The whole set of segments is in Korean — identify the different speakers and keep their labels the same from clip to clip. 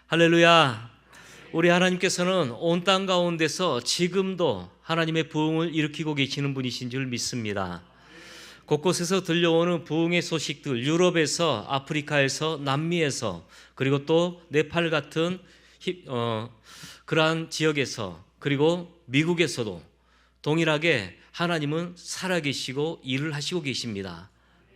Speaker 1: 할렐루야. 우리 하나님께서는 온 땅 가운데서 지금도 하나님의 부흥을 일으키고 계시는 분이신 줄 믿습니다. 곳곳에서 들려오는 부흥의 소식들, 유럽에서, 아프리카에서, 남미에서, 그리고 또 네팔 같은 그러한 지역에서, 그리고 미국에서도 동일하게 하나님은 살아계시고 일을 하시고 계십니다.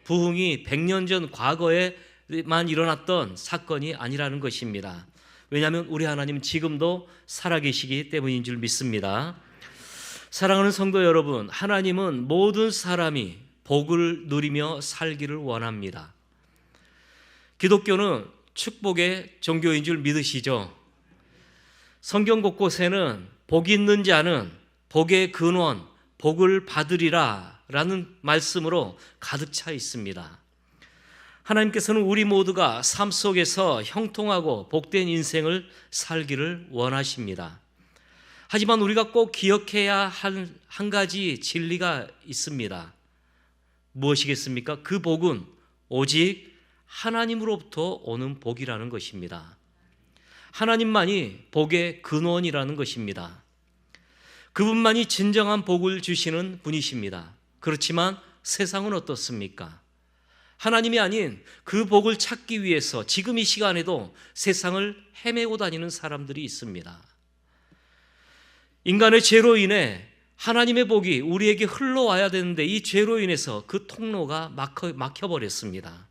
Speaker 1: 부흥이 100년 전 과거에만 일어났던 사건이 아니라는 것입니다. 왜냐하면 우리 하나님은 지금도 살아계시기 때문인 줄 믿습니다. 사랑하는 성도 여러분, 하나님은 모든 사람이 복을 누리며 살기를 원합니다. 기독교는 축복의 종교인 줄 믿으시죠? 성경 곳곳에는 복이 있는 자는 복의 근원, 복을 받으리라 라는 말씀으로 가득 차 있습니다. 하나님께서는 우리 모두가 삶 속에서 형통하고 복된 인생을 살기를 원하십니다. 하지만 우리가 꼭 기억해야 할 한 가지 진리가 있습니다. 무엇이겠습니까? 그 복은 오직 하나님으로부터 오는 복이라는 것입니다. 하나님만이 복의 근원이라는 것입니다. 그분만이 진정한 복을 주시는 분이십니다. 그렇지만 세상은 어떻습니까? 하나님이 아닌 그 복을 찾기 위해서 지금 이 시간에도 세상을 헤매고 다니는 사람들이 있습니다. 인간의 죄로 인해 하나님의 복이 우리에게 흘러와야 되는데 이 죄로 인해서 그 통로가 막혀버렸습니다.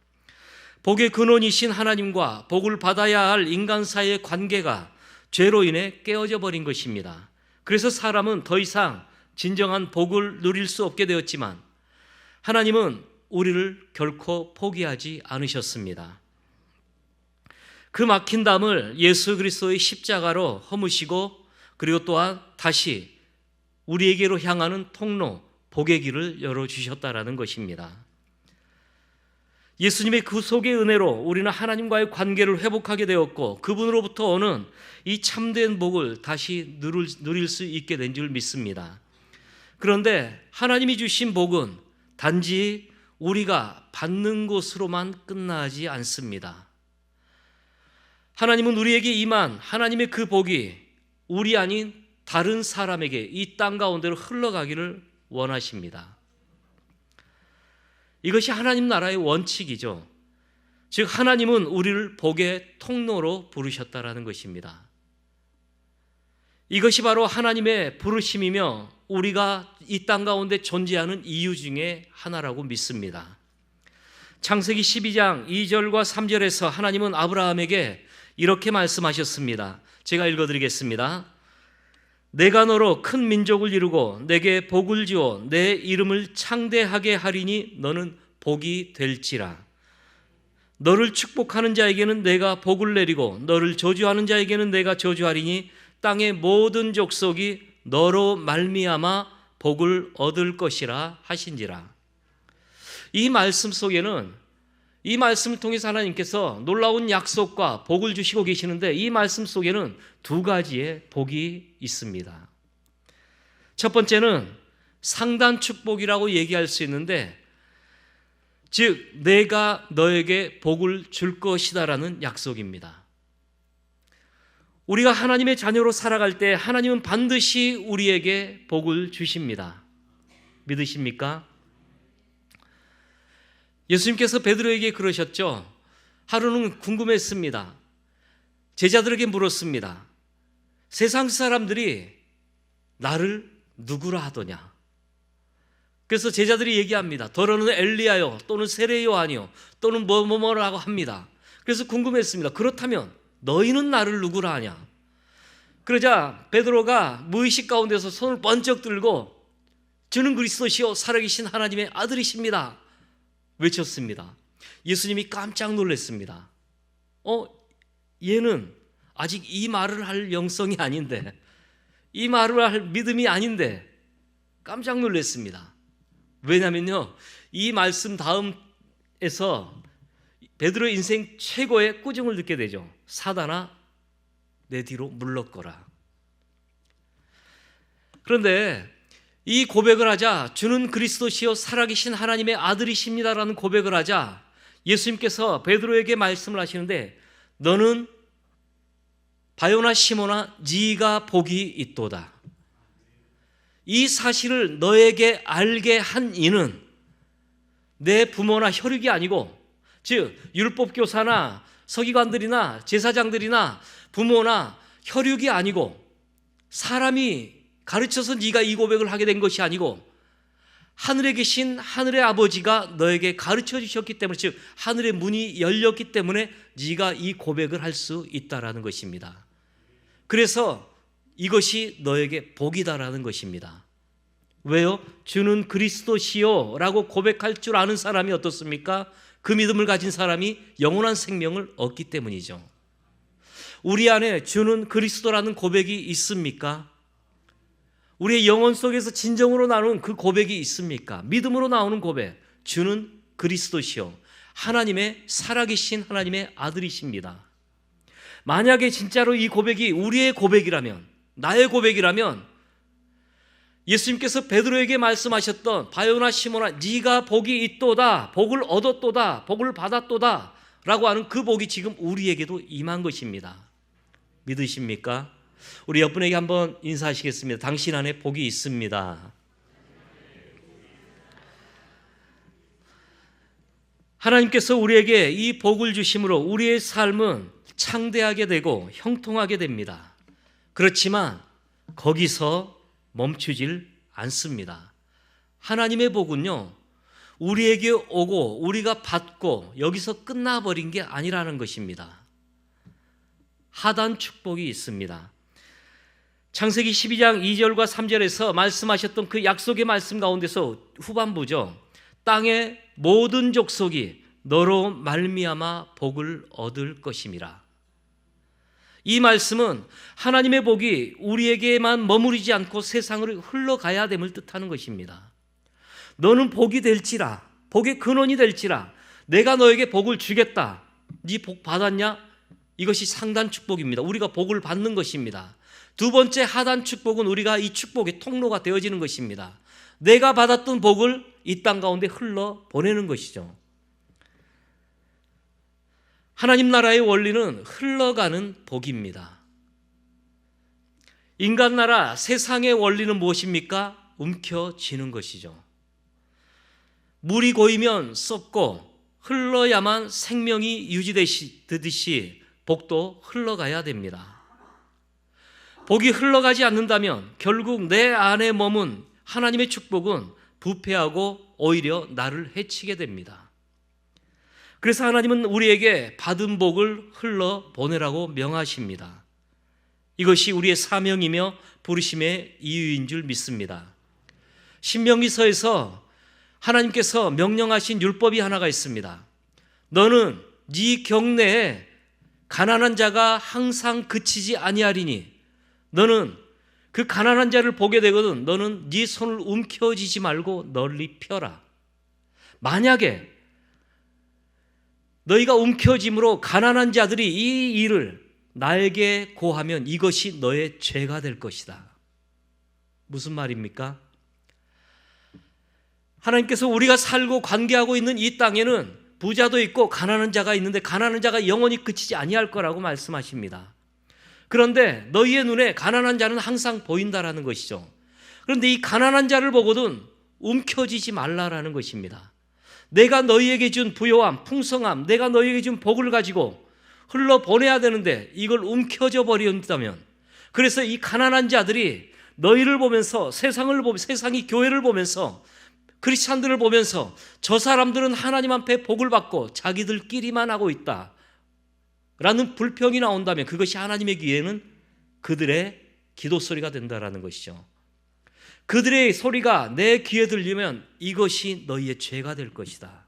Speaker 1: 복의 근원이신 하나님과 복을 받아야 할 인간 사이의 관계가 죄로 인해 깨어져 버린 것입니다. 그래서 사람은 더 이상 진정한 복을 누릴 수 없게 되었지만 하나님은 우리를 결코 포기하지 않으셨습니다. 그 막힌 담을 예수 그리스도의 십자가로 허무시고 그리고 또한 다시 우리에게로 향하는 통로, 복의 길을 열어주셨다라는 것입니다. 예수님의 구속의 은혜로 우리는 하나님과의 관계를 회복하게 되었고 그분으로부터 오는 이 참된 복을 다시 누릴 수 있게 된 줄 믿습니다. 그런데 하나님이 주신 복은 단지 우리가 받는 것으로만 끝나지 않습니다. 하나님은 우리에게 임한 하나님의 그 복이 우리 아닌 다른 사람에게 이 땅 가운데로 흘러가기를 원하십니다. 이것이 하나님 나라의 원칙이죠. 즉 하나님은 우리를 복의 통로로 부르셨다라는 것입니다. 이것이 바로 하나님의 부르심이며 우리가 이 땅 가운데 존재하는 이유 중에 하나라고 믿습니다. 창세기 12장 2절과 3절에서 하나님은 아브라함에게 이렇게 말씀하셨습니다. 제가 읽어드리겠습니다. 내가 너로 큰 민족을 이루고 내게 복을 주어 내 이름을 창대하게 하리니 너는 복이 될지라. 너를 축복하는 자에게는 내가 복을 내리고 너를 저주하는 자에게는 내가 저주하리니 땅의 모든 족속이 너로 말미암아 복을 얻을 것이라 하신지라. 이 말씀 속에는 이 말씀을 통해서 하나님께서 놀라운 약속과 복을 주시고 계시는데 이 말씀 속에는 두 가지의 복이 있습니다. 첫 번째는 상단 축복이라고 얘기할 수 있는데 즉 내가 너에게 복을 줄 것이다라는 약속입니다. 우리가 하나님의 자녀로 살아갈 때 하나님은 반드시 우리에게 복을 주십니다. 믿으십니까? 예수님께서 베드로에게 그러셨죠. 하루는 궁금했습니다. 제자들에게 물었습니다. 세상 사람들이 나를 누구라 하더냐? 그래서 제자들이 얘기합니다. 더러는 엘리야요 또는 세례 요한이요 또는 뭐라고 합니다. 그래서 궁금했습니다. 그렇다면 너희는 나를 누구라 하냐? 그러자 베드로가 무의식 가운데서 손을 번쩍 들고 주는 그리스도시요 살아계신 하나님의 아들이십니다 외쳤습니다. 예수님이 깜짝 놀랐습니다. 얘는 아직 이 말을 할 영성이 아닌데 이 말을 할 믿음이 아닌데 깜짝 놀랐습니다. 왜냐면요 이 말씀 다음에서 베드로의 인생 최고의 꾸중을 듣게 되죠. 사단아 내 뒤로 물러거라. 그런데 이 고백을 하자 주는 그리스도시요 살아계신 하나님의 아들이십니다라는 고백을 하자 예수님께서 베드로에게 말씀을 하시는데 너는 바요나 시몬아 네가 복이 있도다. 이 사실을 너에게 알게 한 이는 내 부모나 혈육이 아니고, 즉 율법교사나 서기관들이나 제사장들이나 부모나 혈육이 아니고, 사람이 가르쳐서 네가 이 고백을 하게 된 것이 아니고 하늘에 계신 하늘의 아버지가 너에게 가르쳐 주셨기 때문에, 즉 하늘의 문이 열렸기 때문에 네가 이 고백을 할 수 있다라는 것입니다. 그래서 이것이 너에게 복이다라는 것입니다. 왜요? 주는 그리스도시요 라고 고백할 줄 아는 사람이 어떻습니까? 그 믿음을 가진 사람이 영원한 생명을 얻기 때문이죠. 우리 안에 주는 그리스도라는 고백이 있습니까? 우리의 영혼 속에서 진정으로 나오는 그 고백이 있습니까? 믿음으로 나오는 고백, 주는 그리스도시요, 하나님의 살아계신 하나님의 아들이십니다. 만약에 진짜로 이 고백이 우리의 고백이라면, 나의 고백이라면, 예수님께서 베드로에게 말씀하셨던 바요나 시몬아 네가 복이 있도다, 복을 얻었도다, 복을 받았도다 라고 하는 그 복이 지금 우리에게도 임한 것입니다. 믿으십니까? 우리 옆분에게 한번 인사하시겠습니다. 당신 안에 복이 있습니다. 하나님께서 우리에게 이 복을 주심으로 우리의 삶은 창대하게 되고 형통하게 됩니다. 그렇지만 거기서 멈추질 않습니다. 하나님의 복은요, 우리에게 오고 우리가 받고 여기서 끝나버린 게 아니라는 것입니다. 하단 축복이 있습니다. 창세기 12장 2절과 3절에서 말씀하셨던 그 약속의 말씀 가운데서 후반부죠. 땅의 모든 족속이 너로 말미암아 복을 얻을 것임이라. 이 말씀은 하나님의 복이 우리에게만 머무르지 않고 세상을 흘러가야 됨을 뜻하는 것입니다. 너는 복이 될지라, 복의 근원이 될지라, 내가 너에게 복을 주겠다. 네 복 받았냐? 이것이 상단 축복입니다. 우리가 복을 받는 것입니다. 두 번째 하단 축복은 우리가 이 축복의 통로가 되어지는 것입니다. 내가 받았던 복을 이 땅 가운데 흘러 보내는 것이죠. 하나님 나라의 원리는 흘러가는 복입니다. 인간 나라, 세상의 원리는 무엇입니까? 움켜쥐는 것이죠. 물이 고이면 썩고 흘러야만 생명이 유지되듯이 복도 흘러가야 됩니다. 복이 흘러가지 않는다면 결국 내 안에 머문 하나님의 축복은 부패하고 오히려 나를 해치게 됩니다. 그래서 하나님은 우리에게 받은 복을 흘러보내라고 명하십니다. 이것이 우리의 사명이며 부르심의 이유인 줄 믿습니다. 신명기서에서 하나님께서 명령하신 율법이 하나가 있습니다. 너는 네 경내에 가난한 자가 항상 그치지 아니하리니, 너는 그 가난한 자를 보게 되거든 너는 네 손을 움켜쥐지 말고 널리 펴라. 만약에 너희가 움켜짐으로 가난한 자들이 이 일을 나에게 고하면 이것이 너의 죄가 될 것이다. 무슨 말입니까? 하나님께서 우리가 살고 관계하고 있는 이 땅에는 부자도 있고 가난한 자가 있는데 가난한 자가 영원히 그치지 아니할 거라고 말씀하십니다. 그런데 너희의 눈에 가난한 자는 항상 보인다라는 것이죠. 그런데 이 가난한 자를 보고는 움켜쥐지 말라라는 것입니다. 내가 너희에게 준 부요함, 풍성함, 내가 너희에게 준 복을 가지고 흘러보내야 되는데 이걸 움켜져 버린다면, 그래서 이 가난한 자들이 너희를 보면서 세상이 교회를 보면서 크리스찬들을 보면서 저 사람들은 하나님 앞에 복을 받고 자기들끼리만 하고 있다 라는 불평이 나온다면 그것이 하나님의 귀에는 그들의 기도 소리가 된다라는 것이죠. 그들의 소리가 내 귀에 들리면 이것이 너희의 죄가 될 것이다.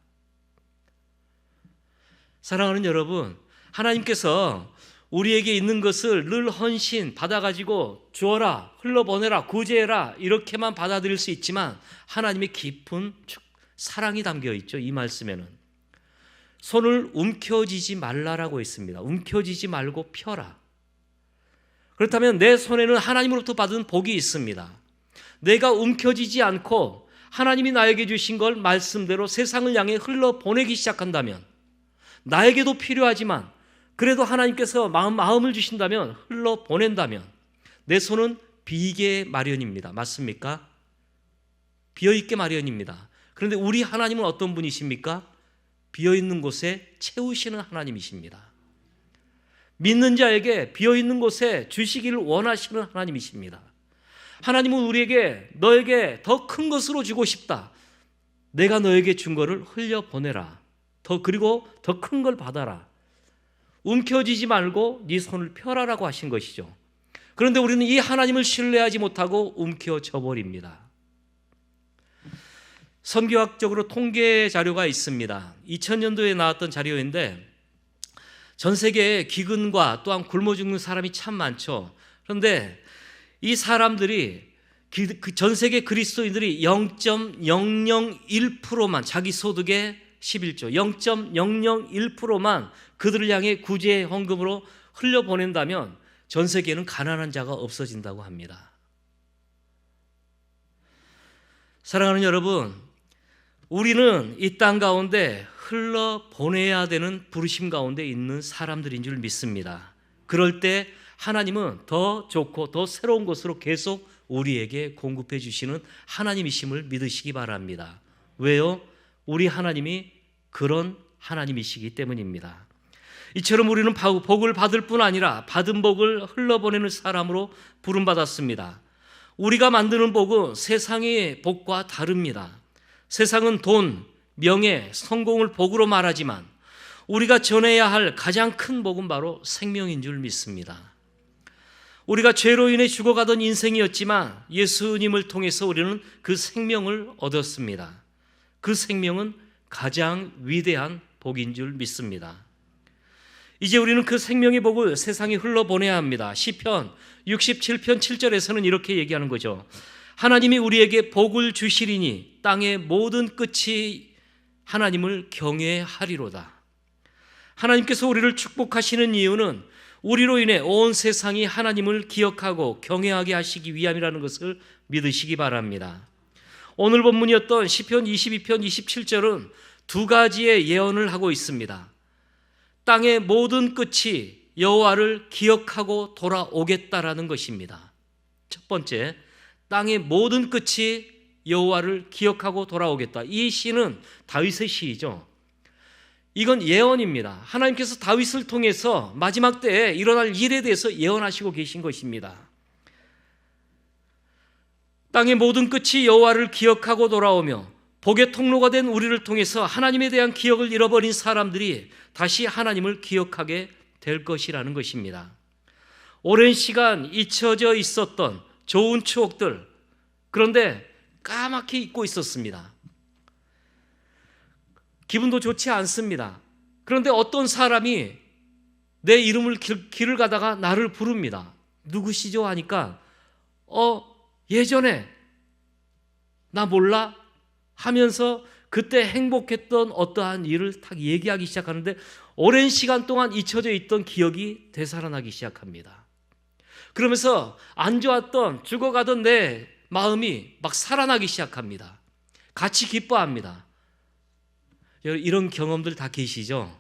Speaker 1: 사랑하는 여러분, 하나님께서 우리에게 있는 것을 늘 헌신 받아가지고 주어라, 흘러보내라, 구제해라 이렇게만 받아들일 수 있지만 하나님의 깊은 사랑이 담겨 있죠. 이 말씀에는 손을 움켜쥐지 말라라고 했습니다. 움켜쥐지 말고 펴라. 그렇다면 내 손에는 하나님으로부터 받은 복이 있습니다. 내가 움켜쥐지 않고 하나님이 나에게 주신 걸 말씀대로 세상을 향해 흘러보내기 시작한다면 나에게도 필요하지만 그래도 하나님께서 마음을 주신다면, 흘러 보낸다면 내 손은 비게 마련입니다. 맞습니까? 비어있게 마련입니다. 그런데 우리 하나님은 어떤 분이십니까? 비어있는 곳에 채우시는 하나님이십니다. 믿는 자에게 비어있는 곳에 주시기를 원하시는 하나님이십니다. 하나님은 우리에게 너에게 더 큰 것으로 주고 싶다. 내가 너에게 준 것을 흘려보내라. 그리고 더 큰 걸 받아라. 움켜쥐지 말고 네 손을 펴라라고 하신 것이죠. 그런데 우리는 이 하나님을 신뢰하지 못하고 움켜져 버립니다. 선교학적으로 통계 자료가 있습니다. 2000년도에 나왔던 자료인데 전 세계에 기근과 또한 굶어 죽는 사람이 참 많죠. 그런데 이 사람들이 전 세계 그리스도인들이 0.001%만 자기 소득의 11조 0.001%만 그들을 향해 구제 헌금으로 흘려보낸다면 전 세계에는 가난한 자가 없어진다고 합니다. 사랑하는 여러분, 우리는 이 땅 가운데 흘러보내야 되는 부르심 가운데 있는 사람들인 줄 믿습니다. 그럴 때 하나님은 더 좋고 더 새로운 것으로 계속 우리에게 공급해 주시는 하나님이심을 믿으시기 바랍니다. 왜요? 우리 하나님이 그런 하나님이시기 때문입니다. 이처럼 우리는 복을 받을 뿐 아니라 받은 복을 흘러보내는 사람으로 부름받았습니다. 우리가 만드는 복은 세상의 복과 다릅니다. 세상은 돈, 명예, 성공을 복으로 말하지만 우리가 전해야 할 가장 큰 복은 바로 생명인 줄 믿습니다. 우리가 죄로 인해 죽어가던 인생이었지만 예수님을 통해서 우리는 그 생명을 얻었습니다. 그 생명은 가장 위대한 복인 줄 믿습니다. 이제 우리는 그 생명의 복을 세상에 흘러보내야 합니다. 시편 67편 7절에서는 이렇게 얘기하는 거죠. 하나님이 우리에게 복을 주시리니 땅의 모든 끝이 하나님을 경외하리로다. 하나님께서 우리를 축복하시는 이유는 우리로 인해 온 세상이 하나님을 기억하고 경외하게 하시기 위함이라는 것을 믿으시기 바랍니다. 오늘 본문이었던 시편 22편 27절은 두 가지의 예언을 하고 있습니다. 땅의 모든 끝이 여호와를 기억하고 돌아오겠다라는 것입니다. 첫 번째, 땅의 모든 끝이 여호와를 기억하고 돌아오겠다. 이 시는 다윗의 시이죠. 이건 예언입니다. 하나님께서 다윗을 통해서 마지막 때에 일어날 일에 대해서 예언하시고 계신 것입니다. 땅의 모든 끝이 여호와를 기억하고 돌아오며 복의 통로가 된 우리를 통해서 하나님에 대한 기억을 잃어버린 사람들이 다시 하나님을 기억하게 될 것이라는 것입니다. 오랜 시간 잊혀져 있었던 좋은 추억들, 그런데 까맣게 잊고 있었습니다. 기분도 좋지 않습니다. 그런데 어떤 사람이 내 이름을 길을 가다가 나를 부릅니다. 누구시죠? 하니까 예전에 나 몰라? 하면서 그때 행복했던 어떠한 일을 딱 얘기하기 시작하는데 오랜 시간 동안 잊혀져 있던 기억이 되살아나기 시작합니다. 그러면서 안 좋았던 죽어가던 내 마음이 막 살아나기 시작합니다. 같이 기뻐합니다. 이런 경험들 다 계시죠?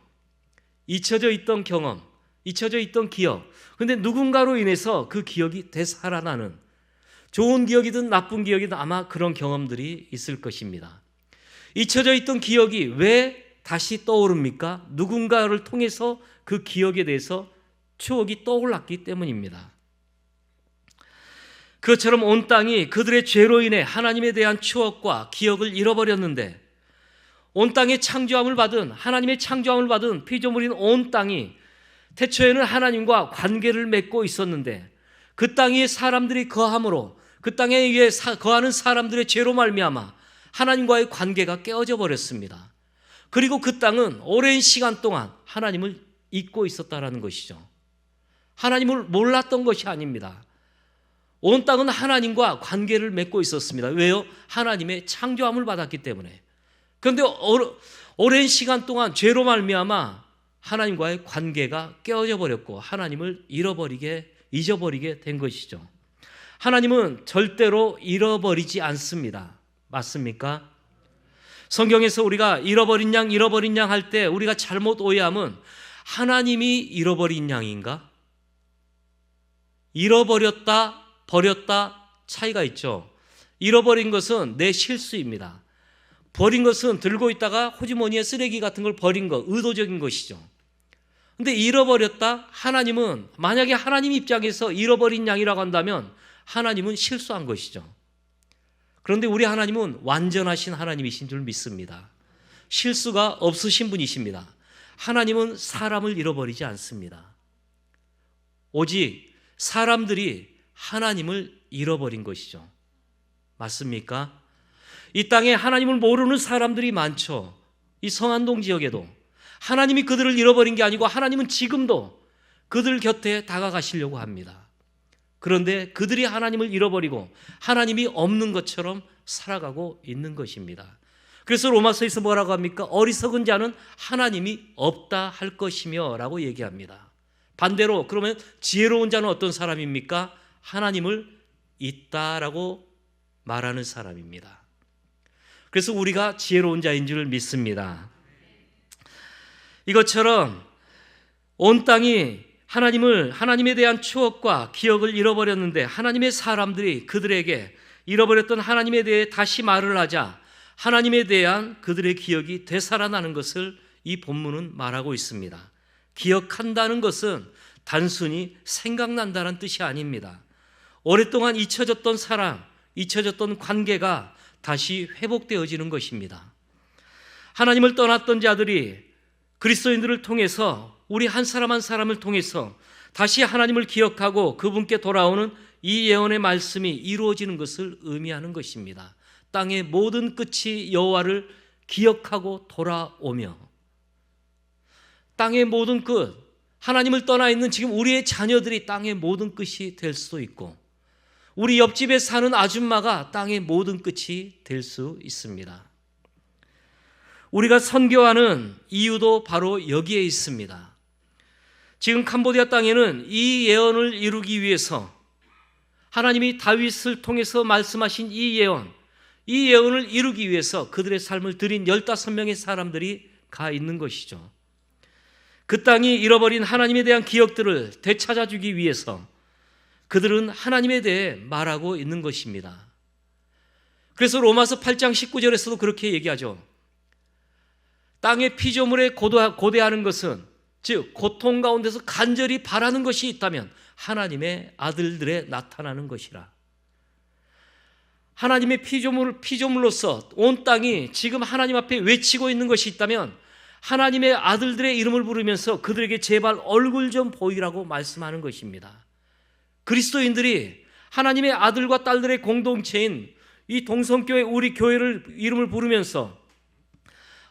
Speaker 1: 잊혀져 있던 경험, 잊혀져 있던 기억. 근데 누군가로 인해서 그 기억이 되살아나는, 좋은 기억이든 나쁜 기억이든 아마 그런 경험들이 있을 것입니다. 잊혀져 있던 기억이 왜 다시 떠오릅니까? 누군가를 통해서 그 기억에 대해서 추억이 떠올랐기 때문입니다. 그것처럼 온 땅이 그들의 죄로 인해 하나님에 대한 추억과 기억을 잃어버렸는데 온 땅의 창조함을 받은, 하나님의 창조함을 받은 피조물인 온 땅이 태초에는 하나님과 관계를 맺고 있었는데 그 땅 위에 사람들이 거함으로 그 땅에 의해 거하는 사람들의 죄로 말미암아 하나님과의 관계가 깨어져 버렸습니다. 그리고 그 땅은 오랜 시간 동안 하나님을 잊고 있었다라는 것이죠. 하나님을 몰랐던 것이 아닙니다. 온 땅은 하나님과 관계를 맺고 있었습니다. 왜요? 하나님의 창조함을 받았기 때문에. 그런데 오랜 시간 동안 죄로 말미암아 하나님과의 관계가 깨어져 버렸고 하나님을 잊어버리게 된 것이죠. 하나님은 절대로 잃어버리지 않습니다. 맞습니까? 성경에서 우리가 잃어버린 양 할 때 우리가 잘못 오해함은 하나님이 잃어버린 양인가? 잃어버렸다, 버렸다 차이가 있죠. 잃어버린 것은 내 실수입니다. 버린 것은 들고 있다가 호주머니에 쓰레기 같은 걸 버린 것, 의도적인 것이죠. 근데 잃어버렸다, 하나님은 만약에 하나님 입장에서 잃어버린 양이라고 한다면 하나님은 실수한 것이죠. 그런데 우리 하나님은 완전하신 하나님이신 줄 믿습니다. 실수가 없으신 분이십니다. 하나님은 사람을 잃어버리지 않습니다. 오직 사람들이 하나님을 잃어버린 것이죠. 맞습니까? 이 땅에 하나님을 모르는 사람들이 많죠. 이 성안동 지역에도 하나님이 그들을 잃어버린 게 아니고 하나님은 지금도 그들 곁에 다가가시려고 합니다. 그런데 그들이 하나님을 잃어버리고 하나님이 없는 것처럼 살아가고 있는 것입니다. 그래서 로마서에서 뭐라고 합니까? 어리석은 자는 하나님이 없다 할 것이며 라고 얘기합니다. 반대로 그러면 지혜로운 자는 어떤 사람입니까? 하나님을 있다라고 말하는 사람입니다. 그래서 우리가 지혜로운 자인 줄 믿습니다. 이것처럼 온 땅이 하나님에 대한 추억과 기억을 잃어버렸는데 하나님의 사람들이 그들에게 잃어버렸던 하나님에 대해 다시 말을 하자 하나님에 대한 그들의 기억이 되살아나는 것을 이 본문은 말하고 있습니다. 기억한다는 것은 단순히 생각난다는 뜻이 아닙니다. 오랫동안 잊혀졌던 사랑, 잊혀졌던 관계가 다시 회복되어지는 것입니다. 하나님을 떠났던 자들이 그리스도인들을 통해서 우리 한 사람 한 사람을 통해서 다시 하나님을 기억하고 그분께 돌아오는 이 예언의 말씀이 이루어지는 것을 의미하는 것입니다. 땅의 모든 끝이 여호와를 기억하고 돌아오며 땅의 모든 끝, 하나님을 떠나 있는 지금 우리의 자녀들이 땅의 모든 끝이 될 수도 있고 우리 옆집에 사는 아줌마가 땅의 모든 끝이 될 수 있습니다. 우리가 선교하는 이유도 바로 여기에 있습니다. 지금 캄보디아 땅에는 이 예언을 이루기 위해서 하나님이 다윗을 통해서 말씀하신 이 예언을 이루기 위해서 그들의 삶을 드린 15명의 사람들이 가 있는 것이죠. 그 땅이 잃어버린 하나님에 대한 기억들을 되찾아주기 위해서 그들은 하나님에 대해 말하고 있는 것입니다. 그래서 로마서 8장 19절에서도 그렇게 얘기하죠. 땅의 피조물에 고대하는 것은 즉 고통 가운데서 간절히 바라는 것이 있다면 하나님의 아들들에 나타나는 것이라. 하나님의 피조물로서 온 땅이 지금 하나님 앞에 외치고 있는 것이 있다면 하나님의 아들들의 이름을 부르면서 그들에게 제발 얼굴 좀 보이라고 말씀하는 것입니다. 그리스도인들이 하나님의 아들과 딸들의 공동체인 이 동성교회 우리 교회를 이름을 부르면서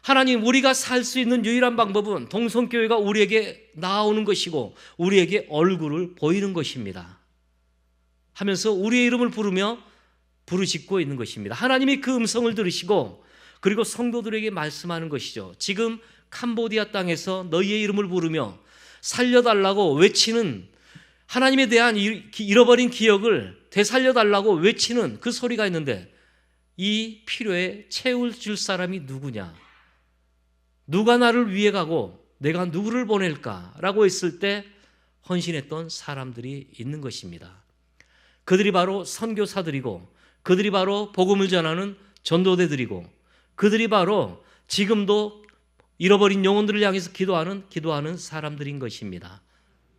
Speaker 1: 하나님, 우리가 살 수 있는 유일한 방법은 동성교회가 우리에게 나오는 것이고 우리에게 얼굴을 보이는 것입니다 하면서 우리의 이름을 부르며 부르짖고 있는 것입니다. 하나님이 그 음성을 들으시고 그리고 성도들에게 말씀하는 것이죠. 지금 캄보디아 땅에서 너희의 이름을 부르며 살려달라고 외치는, 하나님에 대한 잃어버린 기억을 되살려달라고 외치는 그 소리가 있는데 이 필요에 채워줄 사람이 누구냐? 누가 나를 위해 가고 내가 누구를 보낼까라고 했을 때 헌신했던 사람들이 있는 것입니다. 그들이 바로 선교사들이고 그들이 바로 복음을 전하는 전도대들이고 그들이 바로 지금도 잃어버린 영혼들을 향해서 기도하는 사람들인 것입니다.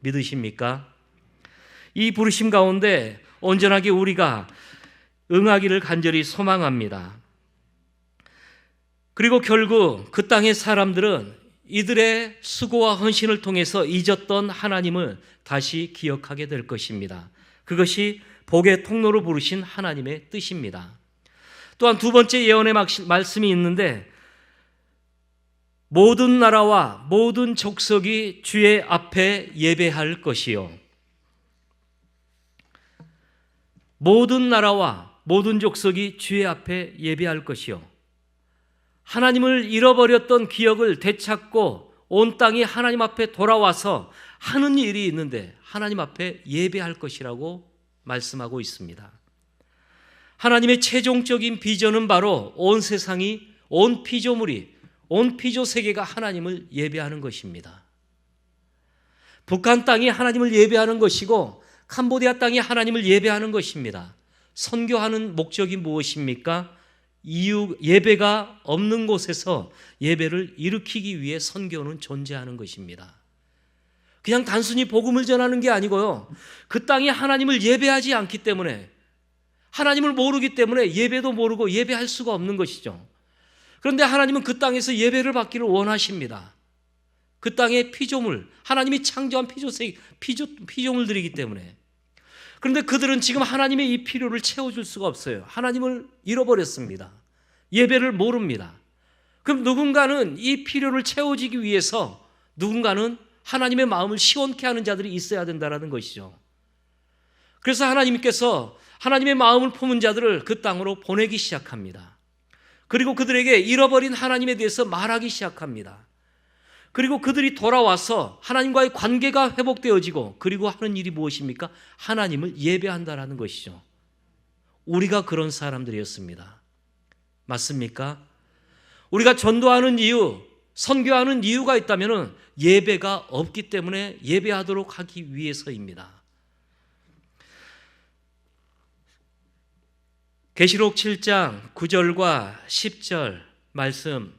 Speaker 1: 믿으십니까? 이 부르심 가운데 온전하게 우리가 응하기를 간절히 소망합니다. 그리고 결국 그 땅의 사람들은 이들의 수고와 헌신을 통해서 잊었던 하나님을 다시 기억하게 될 것입니다. 그것이 복의 통로로 부르신 하나님의 뜻입니다. 또한 두 번째 예언의 말씀이 있는데 모든 나라와 모든 족속이 주의 앞에 예배할 것이요. 모든 나라와 모든 족속이 주의 앞에 예배할 것이요. 하나님을 잃어버렸던 기억을 되찾고 온 땅이 하나님 앞에 돌아와서 하는 일이 있는데 하나님 앞에 예배할 것이라고 말씀하고 있습니다. 하나님의 최종적인 비전은 바로 온 세상이, 온 피조물이, 온 피조 세계가 하나님을 예배하는 것입니다. 북한 땅이 하나님을 예배하는 것이고 캄보디아 땅이 하나님을 예배하는 것입니다. 선교하는 목적이 무엇입니까? 예배가 없는 곳에서 예배를 일으키기 위해 선교는 존재하는 것입니다. 그냥 단순히 복음을 전하는 게 아니고요, 그 땅이 하나님을 예배하지 않기 때문에, 하나님을 모르기 때문에 예배도 모르고 예배할 수가 없는 것이죠. 그런데 하나님은 그 땅에서 예배를 받기를 원하십니다. 그 땅의 피조물, 하나님이 창조한 피조물들이기 때문에. 그런데 그들은 지금 하나님의 이 필요를 채워줄 수가 없어요. 하나님을 잃어버렸습니다. 예배를 모릅니다. 그럼 누군가는 이 필요를 채워지기 위해서 누군가는 하나님의 마음을 시원케 하는 자들이 있어야 된다는 것이죠. 그래서 하나님께서 하나님의 마음을 품은 자들을 그 땅으로 보내기 시작합니다. 그리고 그들에게 잃어버린 하나님에 대해서 말하기 시작합니다. 그리고 그들이 돌아와서 하나님과의 관계가 회복되어지고, 그리고 하는 일이 무엇입니까? 하나님을 예배한다라는 것이죠. 우리가 그런 사람들이었습니다. 맞습니까? 우리가 전도하는 이유, 선교하는 이유가 있다면 예배가 없기 때문에 예배하도록 하기 위해서입니다. 계시록 7장 9절과 10절 말씀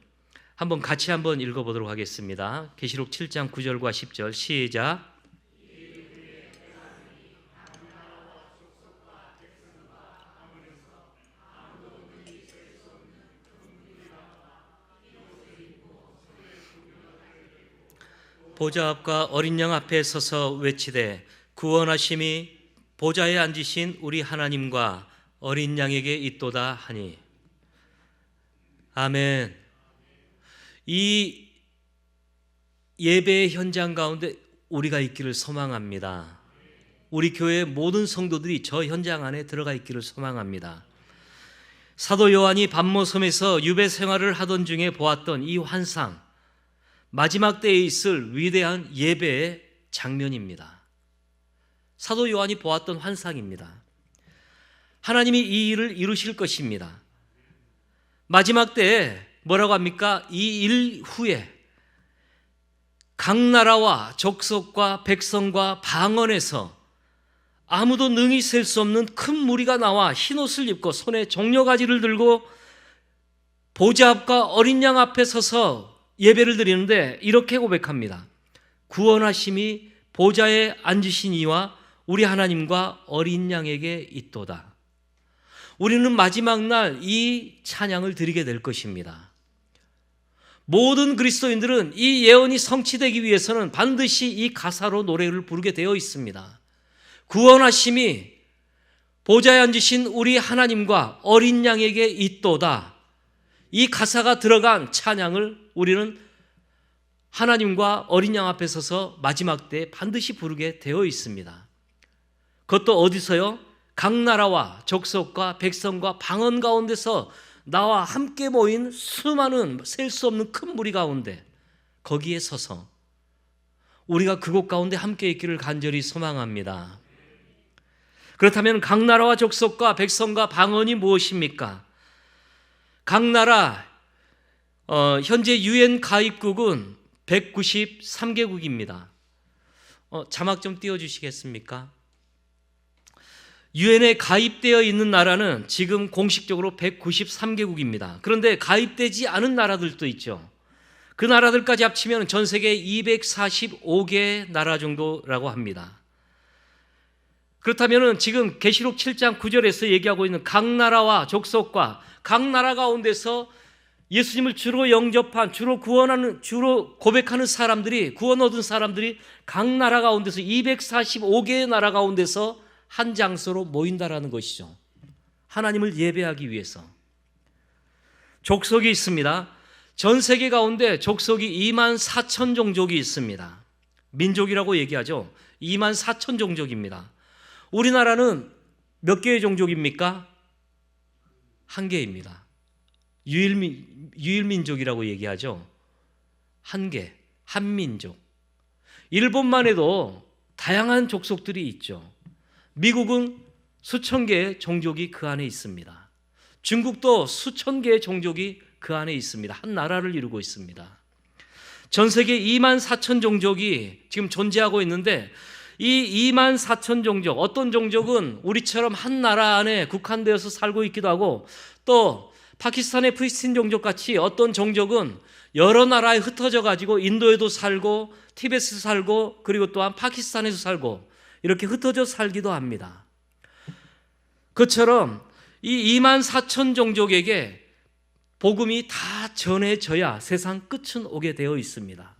Speaker 1: 한번 같이 한번 읽어보도록 하겠습니다. 계시록 7장 9절과 10절 시작. 보좌 앞과 어린 양 앞에 서서 외치되 구원하심이 보좌에 앉으신 우리 하나님과 어린 양에게 있도다 하니. 아멘. 이 예배의 현장 가운데 우리가 있기를 소망합니다. 우리 교회의 모든 성도들이 저 현장 안에 들어가 있기를 소망합니다. 사도 요한이 반모섬에서 유배 생활을 하던 중에 보았던 이 환상, 마지막 때에 있을 위대한 예배의 장면입니다. 사도 요한이 보았던 환상입니다. 하나님이 이 일을 이루실 것입니다. 마지막 때에 뭐라고 합니까? 이 일 후에 각 나라와 족속과 백성과 방언에서 아무도 능히 셀 수 없는 큰 무리가 나와 흰옷을 입고 손에 종려가지를 들고 보좌 앞과 어린 양 앞에 서서 예배를 드리는데 이렇게 고백합니다. 구원하심이 보좌에 앉으신 이와 우리 하나님과 어린 양에게 있도다. 우리는 마지막 날 이 찬양을 드리게 될 것입니다. 모든 그리스도인들은 이 예언이 성취되기 위해서는 반드시 이 가사로 노래를 부르게 되어 있습니다. 구원하심이 보좌에 앉으신 우리 하나님과 어린 양에게 있도다. 이 가사가 들어간 찬양을 우리는 하나님과 어린 양 앞에 서서 마지막 때 반드시 부르게 되어 있습니다. 그것도 어디서요? 각 나라와 족속과 백성과 방언 가운데서 나와 함께 모인 수많은 셀 수 없는 큰 무리 가운데 거기에 서서 우리가 그곳 가운데 함께 있기를 간절히 소망합니다. 그렇다면 각 나라와 족속과 백성과 방언이 무엇입니까? 각 나라 현재 UN 가입국은 193개국입니다. 자막 좀 띄워주시겠습니까? 유엔에 가입되어 있는 나라는 지금 공식적으로 193개국입니다. 그런데 가입되지 않은 나라들도 있죠. 그 나라들까지 합치면 전 세계 245개 나라 정도라고 합니다. 그렇다면 지금 계시록 7장 9절에서 얘기하고 있는 각 나라와 족속과 각 나라 가운데서 예수님을 주로 영접한, 주로 구원하는, 주로 고백하는 사람들이, 구원 얻은 사람들이 각 나라 가운데서 245개의 나라 가운데서 한 장소로 모인다라는 것이죠. 하나님을 예배하기 위해서. 족속이 있습니다. 전 세계 가운데 족속이 2만 4천 종족이 있습니다. 민족이라고 얘기하죠. 2만 4천 종족입니다. 우리나라는 몇 개의 종족입니까? 한 개입니다. 유일민족이라고 얘기하죠. 한 개, 한민족. 일본만 해도 다양한 족속들이 있죠. 미국은 수천 개의 종족이 그 안에 있습니다. 중국도 수천 개의 종족이 그 안에 있습니다. 한 나라를 이루고 있습니다. 전 세계 2만 4천 종족이 지금 존재하고 있는데 이 2만 4천 종족, 어떤 종족은 우리처럼 한 나라 안에 국한되어서 살고 있기도 하고 또 파키스탄의 프리스틴 종족 같이 어떤 종족은 여러 나라에 흩어져 가지고 인도에도 살고 티베트에서 살고 그리고 또한 파키스탄에서 살고 이렇게 흩어져 살기도 합니다. 그처럼 이 2만 4천 종족에게 복음이 다 전해져야 세상 끝은 오게 되어 있습니다.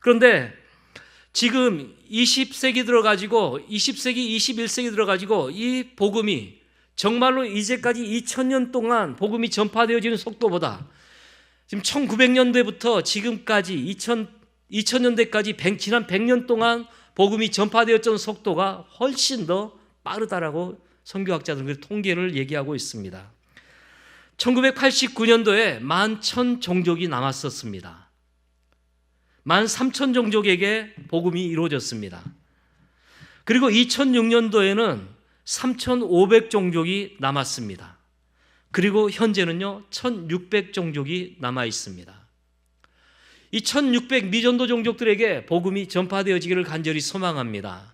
Speaker 1: 그런데 지금 20세기 들어가지고 20세기, 21세기 들어가지고 이 복음이 정말로 이제까지 2000년 동안 복음이 전파되어지는 속도보다 지금 1900년대부터 지금까지 2000년대까지 지난 100년 동안 복음이 전파되었던 속도가 훨씬 더 빠르다라고 선교학자들은 통계를 얘기하고 있습니다. 1989년도에 11,000 종족이 남았었습니다. 13,000 종족에게 복음이 이루어졌습니다. 그리고 2006년도에는 3,500 종족이 남았습니다. 그리고 현재는요 1,600 종족이 남아 있습니다. 이 1,600 미전도 종족들에게 복음이 전파되어지기를 간절히 소망합니다.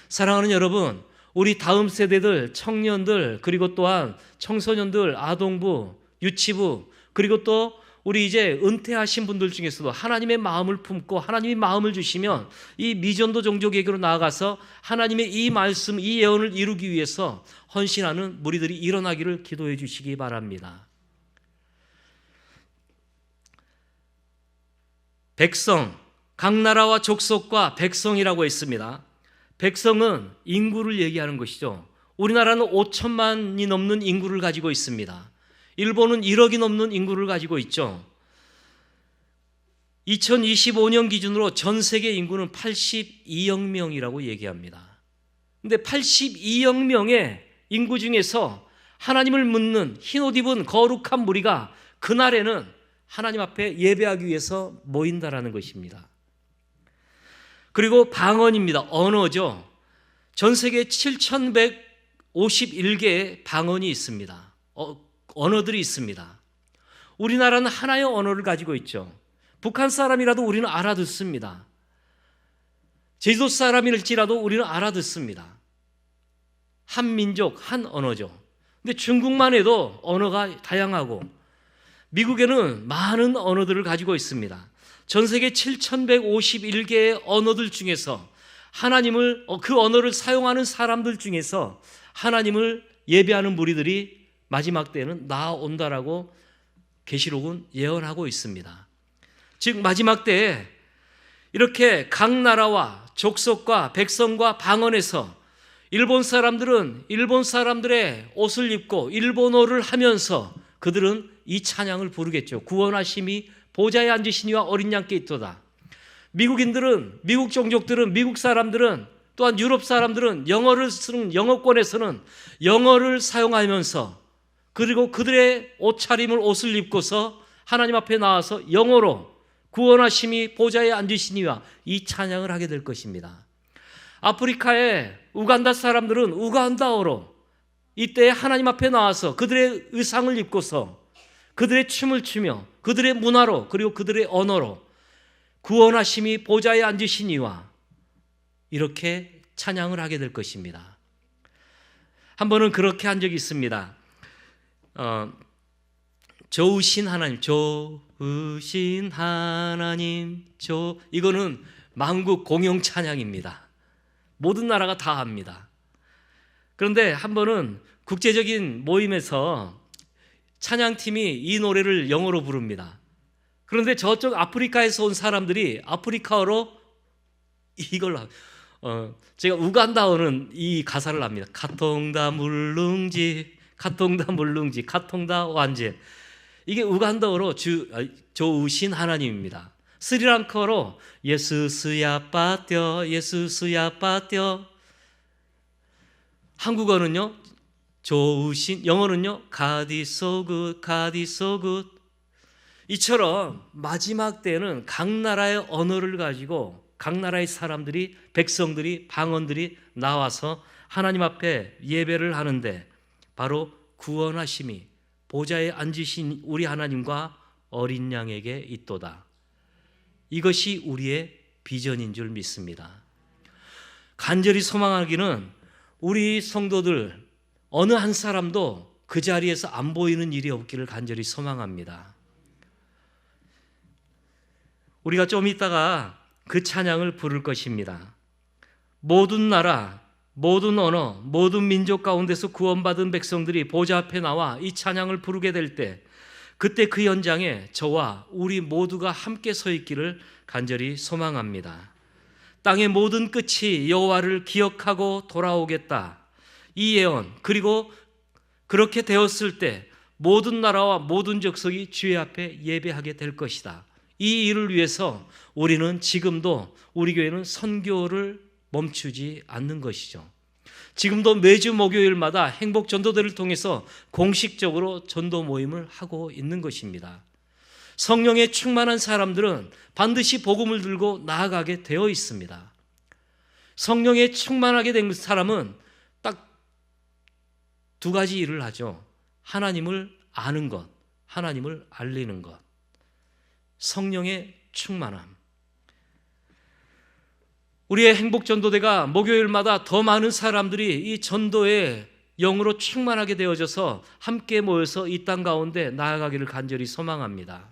Speaker 1: 사랑하는 여러분, 우리 다음 세대들, 청년들, 그리고 또한 청소년들, 아동부, 유치부, 그리고 또 우리 이제 은퇴하신 분들 중에서도 하나님의 마음을 품고 하나님이 마음을 주시면 이 미전도 종족에게로 나아가서 하나님의 이 말씀, 이 예언을 이루기 위해서 헌신하는 무리들이 일어나기를 기도해 주시기 바랍니다. 백성, 각 나라와 족속과 백성이라고 했습니다. 백성은 인구를 얘기하는 것이죠. 우리나라는 5천만이 넘는 인구를 가지고 있습니다. 일본은 1억이 넘는 인구를 가지고 있죠. 2025년 기준으로 전 세계 인구는 82억 명이라고 얘기합니다. 그런데 82억 명의 인구 중에서 하나님을 묻는 흰옷 입은 거룩한 무리가 그날에는 하나님 앞에 예배하기 위해서 모인다라는 것입니다. 그리고 방언입니다. 언어죠. 전 세계 7,151개의 방언이 있습니다. 언어들이 있습니다. 우리나라는 하나의 언어를 가지고 있죠. 북한 사람이라도 우리는 알아듣습니다. 제주도 사람일지라도 우리는 알아듣습니다. 한 민족, 한 언어죠. 근데 중국만 해도 언어가 다양하고 미국에는 많은 언어들을 가지고 있습니다. 전 세계 7,151개의 언어들 중에서 하나님을 그 언어를 사용하는 사람들 중에서 하나님을 예배하는 무리들이 마지막 때에는 나아온다라고 계시록은 예언하고 있습니다. 즉 마지막 때에 이렇게 각 나라와 족속과 백성과 방언에서 일본 사람들은 일본 사람들의 옷을 입고 일본어를 하면서 그들은 이 찬양을 부르겠죠. 구원하심이 보좌에 앉으신 이와 어린 양께 있도다. 미국인들은, 미국 종족들은, 미국 사람들은, 또한 유럽 사람들은 영어를 쓰는 영어권에서는 영어를 사용하면서 그리고 그들의 옷차림을 옷을 입고서 하나님 앞에 나와서 영어로 구원하심이 보좌에 앉으신 이와 이 찬양을 하게 될 것입니다. 아프리카의 우간다 사람들은 우간다어로 이때 하나님 앞에 나와서 그들의 의상을 입고서 그들의 춤을 추며 그들의 문화로 그리고 그들의 언어로 구원하심이 보좌에 앉으신 이와 이렇게 찬양을 하게 될 것입니다. 한 번은 그렇게 한 적이 있습니다. 좋으신 하나님, 좋으신 하나님, 이거는 만국 공용 찬양입니다. 모든 나라가 다 합니다. 그런데 한 번은 국제적인 모임에서 찬양팀이 이 노래를 영어로 부릅니다. 그런데 저쪽 아프리카에서 온 사람들이 아프리카어로 이걸 제가 우간다어는 이 가사를 합니다. 카통다 물룽지 카통다 물룽지 카통다 완제. 이게 우간다어로 좋으신 하나님입니다. 스리랑카어로 예수스야 빠떼 예수스야 빠떼. 한국어는요 좋으신, 영어는요 God is so good, God is so good. 이처럼 마지막 때는 각 나라의 언어를 가지고 각 나라의 사람들이, 백성들이, 방언들이 나와서 하나님 앞에 예배를 하는데 바로 구원하심이 보좌에 앉으신 우리 하나님과 어린 양에게 있도다. 이것이 우리의 비전인 줄 믿습니다. 간절히 소망하기는 우리 성도들 어느 한 사람도 그 자리에서 안 보이는 일이 없기를 간절히 소망합니다. 우리가 좀 이따가 그 찬양을 부를 것입니다. 모든 나라, 모든 언어, 모든 민족 가운데서 구원받은 백성들이 보좌 앞에 나와 이 찬양을 부르게 될 때, 그때 그 현장에 저와 우리 모두가 함께 서 있기를 간절히 소망합니다. 땅의 모든 끝이 여호와를 기억하고 돌아오겠다. 이 예언, 그리고 그렇게 되었을 때 모든 나라와 모든 족속이 주의 앞에 예배하게 될 것이다. 이 일을 위해서 우리는 지금도, 우리 교회는 선교를 멈추지 않는 것이죠. 지금도 매주 목요일마다 행복 전도대를 통해서 공식적으로 전도 모임을 하고 있는 것입니다. 성령에 충만한 사람들은 반드시 복음을 들고 나아가게 되어 있습니다. 성령에 충만하게 된 사람은 딱 두 가지 일을 하죠. 하나님을 아는 것, 하나님을 알리는 것. 성령의 충만함. 우리의 행복전도대가 목요일마다 더 많은 사람들이 이 전도의 영으로 충만하게 되어져서 함께 모여서 이 땅 가운데 나아가기를 간절히 소망합니다.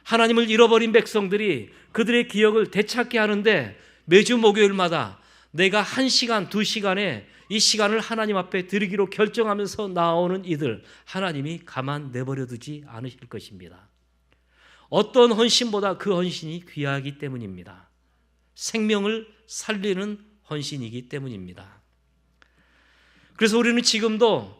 Speaker 1: 하나님을 잃어버린 백성들이 그들의 기억을 되찾게 하는데 매주 목요일마다 내가 1시간, 2시간에 이 시간을 하나님 앞에 드리기로 결정하면서 나오는 이들, 하나님이 가만 내버려 두지 않으실 것입니다. 어떤 헌신보다 그 헌신이 귀하기 때문입니다. 생명을 살리는 헌신이기 때문입니다. 그래서 우리는 지금도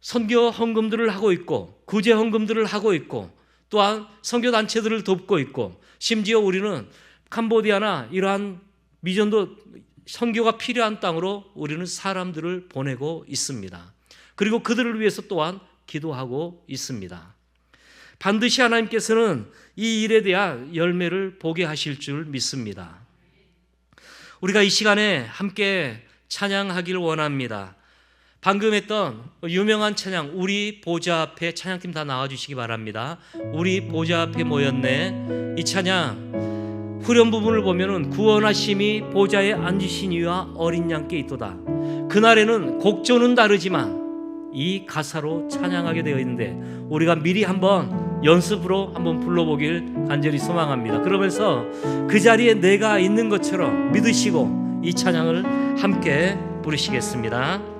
Speaker 1: 선교 헌금들을 하고 있고 구제 헌금들을 하고 있고 또한 선교 단체들을 돕고 있고 심지어 우리는 캄보디아나 이러한 미전도 선교가 필요한 땅으로 우리는 사람들을 보내고 있습니다. 그리고 그들을 위해서 또한 기도하고 있습니다. 반드시 하나님께서는 이 일에 대한 열매를 보게 하실 줄 믿습니다. 우리가 이 시간에 함께 찬양하기를 원합니다. 방금 했던 유명한 찬양, 우리 보좌 앞에, 찬양팀 다 나와주시기 바랍니다. 우리 보좌 앞에 모였네. 이 찬양 후렴 부분을 보면은 구원하심이 보좌에 앉으신 이와 어린 양께 있도다. 그날에는 곡조는 다르지만 이 가사로 찬양하게 되어 있는데 우리가 미리 한번 연습으로 한번 불러보길 간절히 소망합니다. 그러면서 그 자리에 내가 있는 것처럼 믿으시고 이 찬양을 함께 부르시겠습니다.